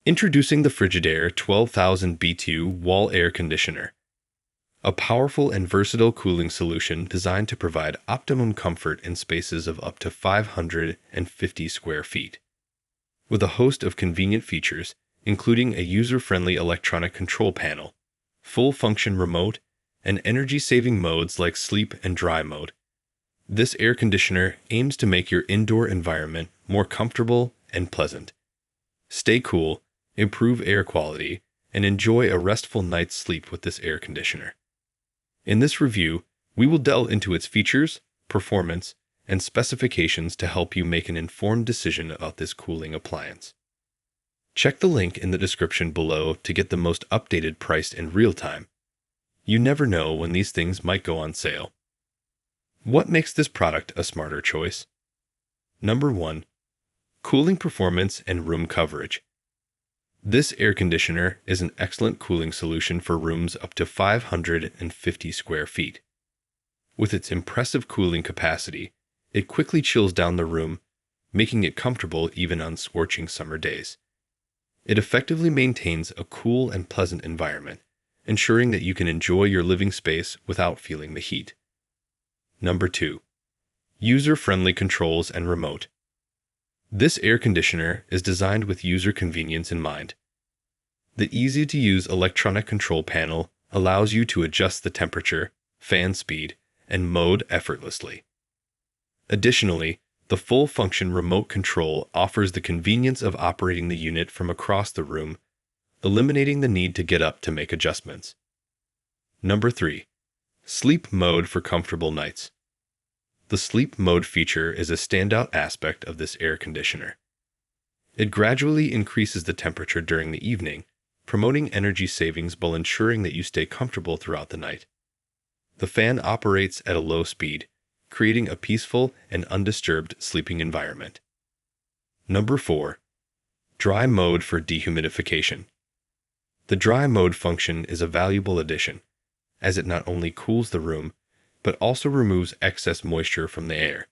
Introducing the Frigidaire 12,000 BTU Wall Air Conditioner, a powerful and versatile cooling solution designed to provide optimum comfort in spaces of up to 550 square feet. With a host of convenient features, including a user-friendly electronic control panel, full-function remote, and energy-saving modes like sleep and dry mode, this air conditioner aims to make your indoor environment more comfortable and pleasant. Stay cool, improve air quality, and enjoy a restful night's sleep with this air conditioner. In this review, we will delve into its features, performance, and specifications to help you make an informed decision about this cooling appliance. Check the link in the description below to get the most updated price in real time. You never know when these things might go on sale. What makes this product a smarter choice? Number 1. Cooling performance and room coverage. This air conditioner is an excellent cooling solution for rooms up to 550 square feet. With its impressive cooling capacity, it quickly chills down the room, making it comfortable even on scorching summer days. It effectively maintains a cool and pleasant environment, ensuring that you can enjoy your living space without feeling the heat. Number 2. User-friendly controls and remote. This air conditioner is designed with user convenience in mind. The easy-to-use electronic control panel allows you to adjust the temperature, fan speed, and mode effortlessly. Additionally, the full-function remote control offers the convenience of operating the unit from across the room, eliminating the need to get up to make adjustments. Number 3. Sleep mode for comfortable nights. The sleep mode feature is a standout aspect of this air conditioner. It gradually increases the temperature during the evening, promoting energy savings while ensuring that you stay comfortable throughout the night. The fan operates at a low speed, creating a peaceful and undisturbed sleeping environment. Number 4. Dry mode for dehumidification. The dry mode function is a valuable addition, as it not only cools the room, but also removes excess moisture from the air.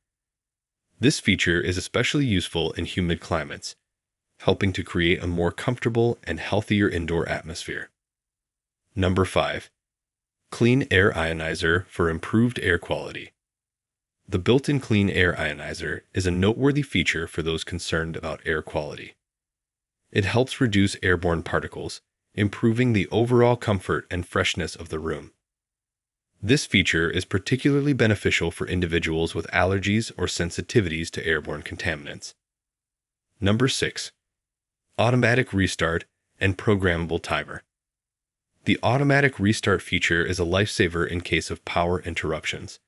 This feature is especially useful in humid climates, helping to create a more comfortable and healthier indoor atmosphere. Number 5. Clean Air Ionizer for improved air quality. The built-in Clean Air Ionizer is a noteworthy feature for those concerned about air quality. It helps reduce airborne particles, improving the overall comfort and freshness of the room. This feature is particularly beneficial for individuals with allergies or sensitivities to airborne contaminants. Number 6. Automatic Restart and Programmable Timer. The automatic restart feature is a lifesaver in case of power interruptions.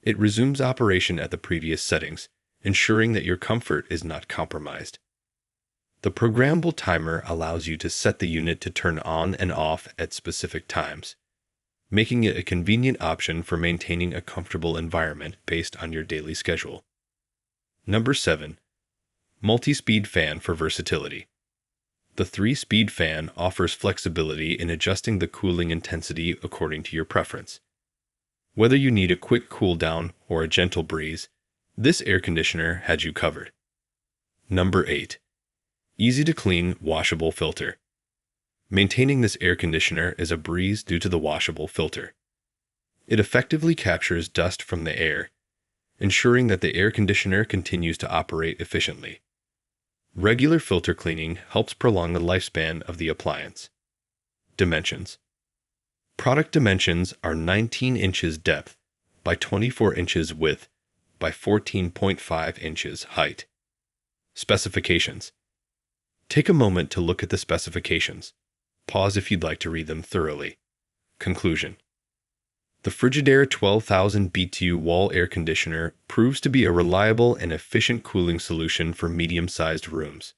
It resumes operation at the previous settings, ensuring that your comfort is not compromised. The programmable timer allows you to set the unit to turn on and off at specific times, making it a convenient option for maintaining a comfortable environment based on your daily schedule. Number 7. Multi-speed fan for versatility. The 3-speed fan offers flexibility in adjusting the cooling intensity according to your preference. Whether you need a quick cool down or a gentle breeze, this air conditioner has you covered. Number 8. Easy to clean washable filter. Maintaining this air conditioner is a breeze due to the washable filter. It effectively captures dust from the air, ensuring that the air conditioner continues to operate efficiently. Regular filter cleaning helps prolong the lifespan of the appliance. Dimensions. Product dimensions are 19 inches depth by 24 inches width by 14.5 inches height. Specifications. Take a moment to look at the specifications. Pause if you'd like to read them thoroughly. Conclusion. The Frigidaire 12,000 BTU Wall Air Conditioner proves to be a reliable and efficient cooling solution for medium-sized rooms.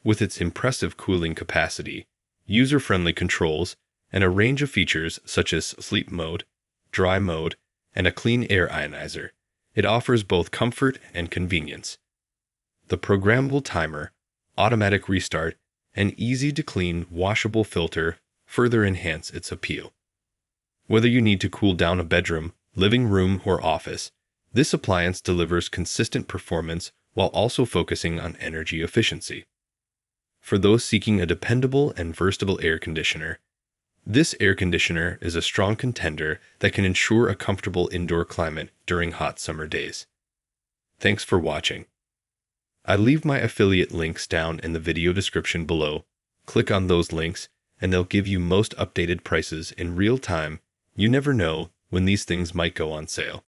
With its impressive cooling capacity, user-friendly controls, and a range of features such as sleep mode, dry mode, and a clean air ionizer, it offers both comfort and convenience. The programmable timer, automatic restart, and easy-to-clean washable filter further enhance its appeal. Whether you need to cool down a bedroom, living room, or office, this appliance delivers consistent performance while also focusing on energy efficiency. for those seeking a dependable and versatile air conditioner. This air conditioner is a strong contender that can ensure a comfortable indoor climate during hot summer days. Thanks for watching. I leave my affiliate links down in the video description below. Click on those links and they'll give you most updated prices in real time. You never know when these things might go on sale.